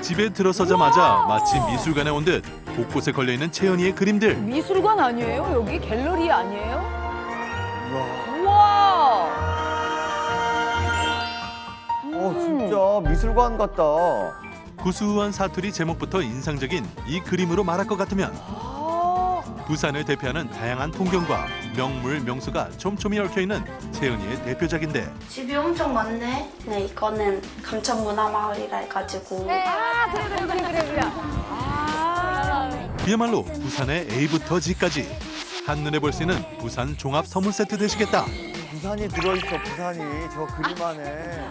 집에 들어서자마자 마치 미술관에 온 듯 곳곳에 걸려있는 채연이의 그림들. 미술관 아니에요? 여기 갤러리 아니에요? 우와. 우와! 진짜 미술관 같다. 구수한 사투리 제목부터 인상적인 이 그림으로 말할 것 같으면 아, 부산을 대표하는 다양한 풍경과 명물 명소가 촘촘히 얽혀있는 채연이의 대표작인데 집이 엄청 많네. 네, 이거는 감천문화마을이라 해가지고 아, 그래. 아, 그야말로 부산의 A부터 G까지 한눈에 볼 수 있는 부산 종합 선물 세트 되시겠다. 부산이 들어있어, 부산이. 저 그림 안에.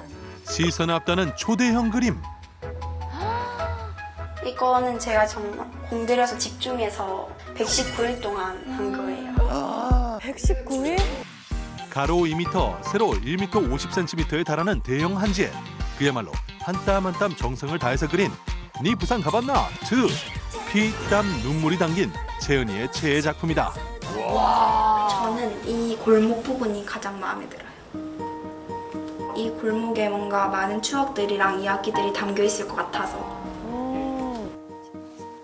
시선을 앞다는 초대형 그림. 이거는 제가 정말 공들여서 집중해서 119일 동안 한 거예요. 아, 119일? 가로 2m, 세로 1m 50cm에 달하는 대형 한지에 그야말로 한 땀 한 땀 정성을 다해서 그린 니 부산 가봤나? 2. 피땀 눈물이 담긴 채은이의 최애 작품이다. 저는 이 골목 부분이 가장 마음에 들어요. 이 골목에 뭔가 많은 추억들이랑 이야기들이 담겨 있을 것 같아서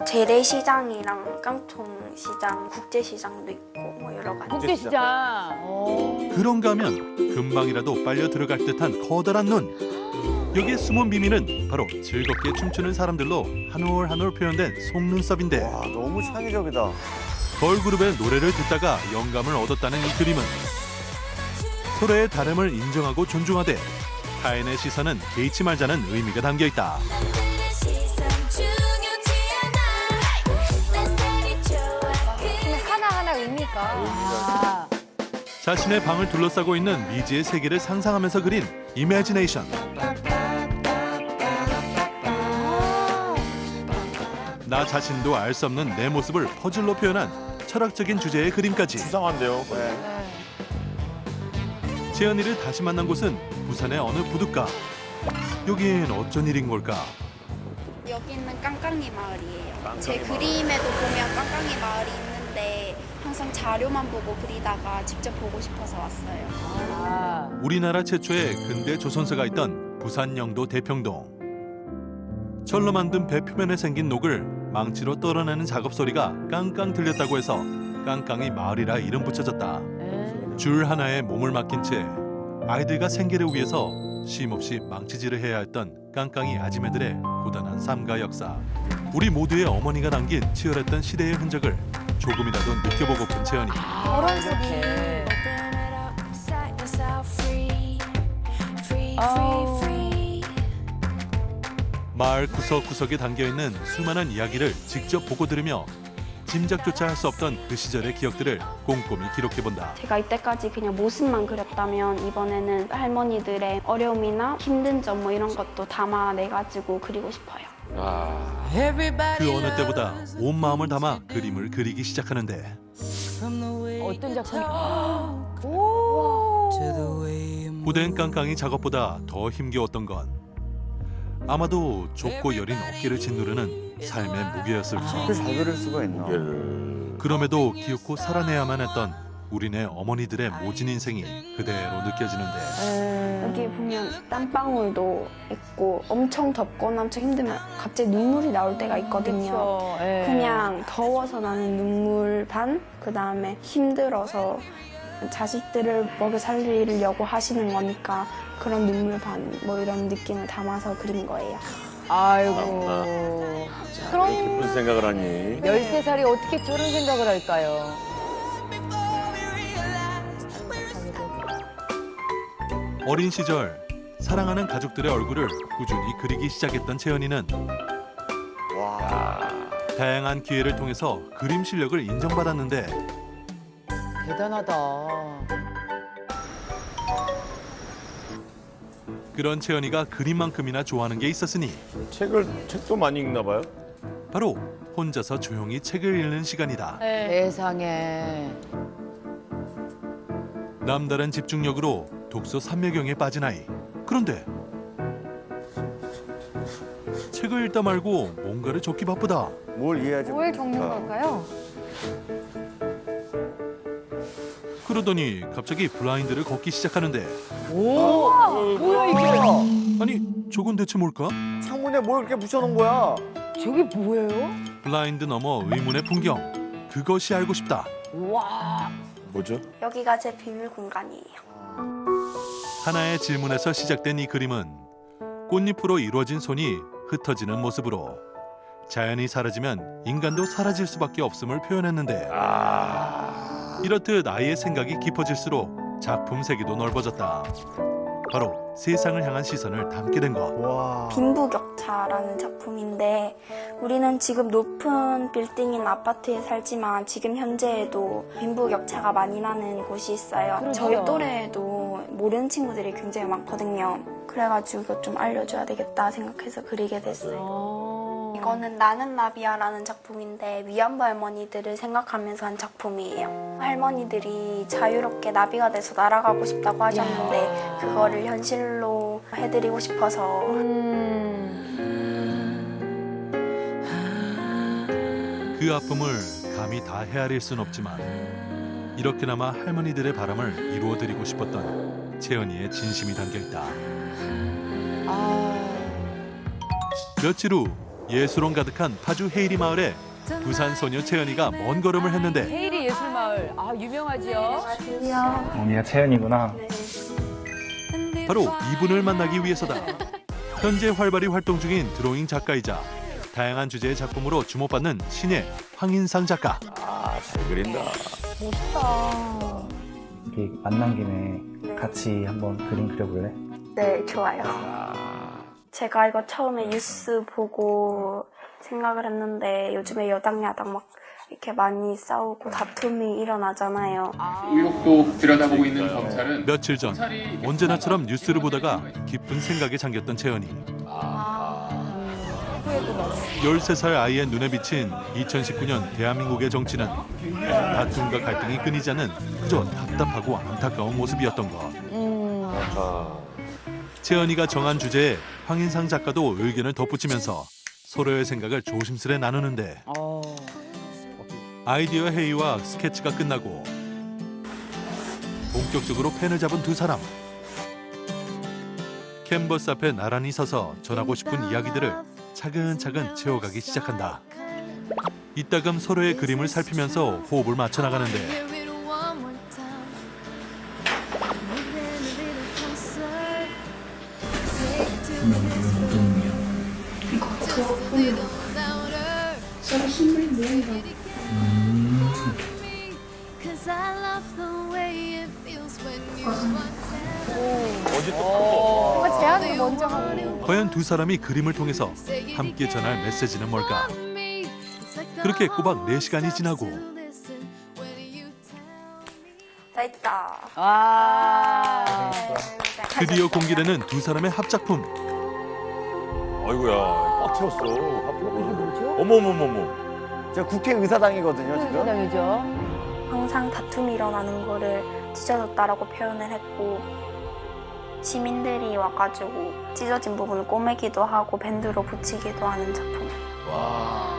재래시장이랑 깡통시장, 국제시장도 있고 뭐 여러 가지. 국제시장. 그런가 하면 금방이라도 빨려 들어갈 듯한 커다란 눈. 여기에 숨은 비밀은 바로 즐겁게 춤추는 사람들로 한 올 한 올 표현된 속눈썹인데 와, 너무 창의적이다. 걸그룹의 노래를 듣다가 영감을 얻었다는 이 그림은 서로의 다름을 인정하고 존중하되 타인의 시선은 개의치 말자는 의미가 담겨있다. 하나하나 의미가. 아, 자신의 방을 둘러싸고 있는 미지의 세계를 상상하면서 그린 이매지네이션. 나 자신도 알 수 없는 내 모습을 퍼즐로 표현한 철학적인 주제의 그림까지. 수상한데요. 네. 채연이를 다시 만난 곳은 부산의 어느 부둣가. 여긴 어쩐 일인 걸까? 여기는 깡깡이 마을이에요. 제 그림에도 보면 깡깡이 마을이 있는데 항상 자료만 보고 그리다가 직접 보고 싶어서 왔어요. 아. 우리나라 최초의 근대 조선소가 있던 부산 영도 대평동. 철로 만든 배 표면에 생긴 녹을 망치로 떨어내는 작업 소리가 깡깡 들렸다고 해서 깡깡이 마을이라 이름 붙여졌다. 줄 하나에 몸을 맡긴 채 아이들과 생계를 위해서 쉼없이 망치질을 해야 했던 깡깡이 아지매들의 고단한 삶과 역사. 우리 모두의 어머니가 남긴 치열했던 시대의 흔적을 조금이라도 느껴보고픈 채연이. 이렇게. 마을 구석구석에 담겨있는 수많은 이야기를 직접 보고 들으며 짐작조차 할 수 없던 그 시절의 기억들을 꼼꼼히 기록해본다. 제가 이때까지 그냥 모습만 그렸다면 이번에는 할머니들의 어려움이나 힘든 점 뭐 이런 것도 담아내가지고 그리고 싶어요. 그 어느 때보다 온 마음을 담아 그림을 그리기 시작하는데 어떤 작품이? 오. 고된 깡깡이 작업보다 더 힘겨웠던 건 아마도 좁고 여린 어깨를 짓누르는 삶의 무게였을지. 그렇게 잘 그릴 수가 있나? 그럼에도 기어코 살아내야만 했던 우리네 어머니들의 모진 인생이 그대로 느껴지는데 여기 보면 땀방울도 있고 엄청 덥거나 엄청 힘들면 갑자기 눈물이 나올 때가 있거든요. 그렇죠. 예. 그냥 더워서 나는 눈물 반, 그 다음에 힘들어서 자식들을 먹여 살리려고 하시는 거니까 그런 눈물 반, 뭐 이런 느낌을 담아서 그린 거예요. 아이고. 그럼 무슨 생각을 하니? 13살이 어떻게 저런 생각을 할까요? 어린 시절 사랑하는 가족들의 얼굴을 꾸준히 그리기 시작했던 채연이는 와. 다양한 기회를 통해서 그림 실력을 인정받았는데 대단하다. 그런 채연이가 그림만큼이나 좋아하는 게 있었으니 책도 많이 읽나 봐요. 바로 혼자서 조용히 책을 읽는 시간이다. 세상에. 남다른 집중력으로 독서 삼매경에 빠진 아이. 그런데 책을 읽다 말고 뭔가를 적기 바쁘다. 뭘 이해하지 뭘 적는 못할까? 걸까요? 그러더니 갑자기 블라인드를 걷기 시작하는데 오. 뭐야 이게? 아니 저건 대체 뭘까? 창문에 뭘 이렇게 붙여놓은 거야? 저게 뭐예요? 블라인드 너머 의문의 풍경. 그것이 알고 싶다. 와. 뭐죠? 여기가 제 비밀 공간이에요. 하나의 질문에서 시작된 이 그림은 꽃잎으로 이루어진 손이 흩어지는 모습으로 자연이 사라지면 인간도 사라질 수밖에 없음을 표현했는데 이렇듯 아이의 생각이 깊어질수록 작품 세계도 넓어졌다. 바로 세상을 향한 시선을 담게 된 것. 와. 빈부격차라는 작품인데 우리는 지금 높은 빌딩인 아파트에 살지만 지금 현재에도 빈부격차가 많이 나는 곳이 있어요. 그렇죠. 저희 또래에도 모르는 친구들이 굉장히 많거든요. 그래가지고 이거 좀 알려줘야 되겠다 생각해서 그리게 됐어요. 이거는 나는 나비야라는 작품인데 위안부 할머니들을 생각하면서 한 작품이에요. 할머니들이 자유롭게 나비가 돼서 날아가고 싶다고 하셨는데 그거를 현실로 해드리고 싶어서 그 아픔을 감히 다 헤아릴 순 없지만 이렇게나마 할머니들의 바람을 이루어드리고 싶었던 채연이의 진심이 담겨있다. 며칠 후 예술원 가득한 파주 헤이리 마을에 부산 소녀 채연이가 먼 걸음을 했는데 헤이리 예술마을. 아, 유명하지요? 언니가 채연이구나. 바로 이분을 만나기 위해서다. 현재 활발히 활동 중인 드로잉 작가이자 다양한 주제의 작품으로 주목받는 신예 황인상 작가. 잘 그린다. 이렇게 만난 김에 같이 한번 그림 그려볼래? 네, 좋아요. 제가 이거 처음에 뉴스 보고 생각을 했는데 요즘에 여당 야당 막 이렇게 많이 싸우고 다툼이 일어나잖아요. 의혹도 들여다보고 있는 검찰은 며칠 전 언제나처럼 뉴스를 보다가 깊은 생각에 잠겼던 채연이. 13살 아이의 눈에 비친 2019년 대한민국의 정치는 다툼과 갈등이 끊이지 않는 그저 답답하고 안타까운 모습이었던 것. 채연이가 정한 주제에 황인상 작가도 의견을 덧붙이면서 서로의 생각을 조심스레 나누는데 아이디어 회의와 스케치가 끝나고 본격적으로 펜을 잡은 두 사람. 캔버스 앞에 나란히 서서 전하고 싶은 이야기들을 차근차근 채워가기 시작한다. 이따금 서로의 그림을 살피면서 호흡을 맞춰 나가는데 서로 힘을 모으는 제안을 먼저 하고 과연 두 사람이 그림을 통해서 함께 전할 메시지는 뭘까? 그렇게 꼬박 4시간이 지나고 다 있다. 와. 드디어 공개되는 두 사람의 합작품. 아이고야, 꽉 채웠어. 이게 뭐죠? 어머머머머. 저 국회의사당이거든요, 지금. 세상이죠. 항상 다툼이 일어나는 거를 찢어졌다라고 표현을 했고 시민들이 와가지고 찢어진 부분을 꼬매기도 하고 밴드로 붙이기도 하는 작품. 와.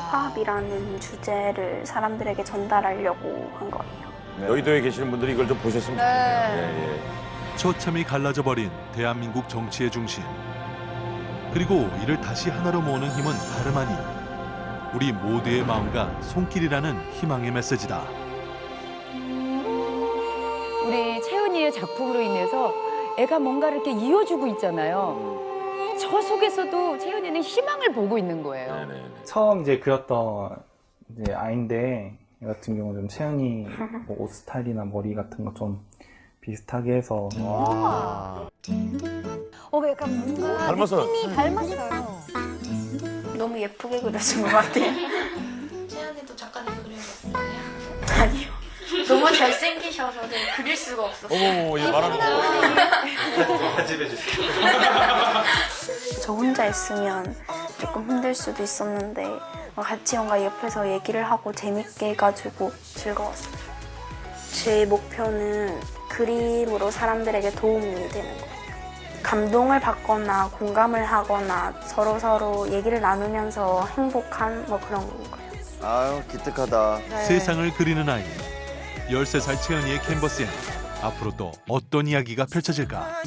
화합이라는 주제를 사람들에게 전달하려고 한 거예요. 여의도에 계시는 분들이 이걸 좀 보셨으면 좋겠네요. 예. 처참히 갈라져 버린 대한민국 정치의 중심. 그리고 이를 다시 하나로 모으는 힘은 다름 아닌 우리 모두의 마음과 손길이라는 희망의 메시지다. 우리 채은이의 작품으로 인해서 애가 뭔가를 이렇게 이어주고 있잖아요. 저 속에서도 채은이는 희망을 보고 있는 거예요. 네네. 처음 이제 그렸던 이제 아이인데 얘 같은 경우는 좀 채연이 뭐 옷 스타일이나 머리 같은 거 좀 비슷하게 해서 와. 약간 뭔가 닮았어. 느낌이 닮았어요. 너무 예쁘게 그려준 것 같아요. 채연이도 작가님 그려봤어요? 아니요. 너무 잘생기셔서 제가 그릴 수가 없었어요. 어머머, 얘 말하는 거. 저 혼자 있으면 조금 힘들 수도 있었는데 같이 뭔가 옆에서 얘기를 하고 재밌게 해가지고 즐거웠어요. 제 목표는 그림으로 사람들에게 도움이 되는 거예요. 감동을 받거나 공감을 하거나 서로 얘기를 나누면서 행복한 뭐 그런 거예요. 아유, 기특하다. 세상을 그리는 아이. 13살 채연이의 캔버스엔 앞으로 또 어떤 이야기가 펼쳐질까?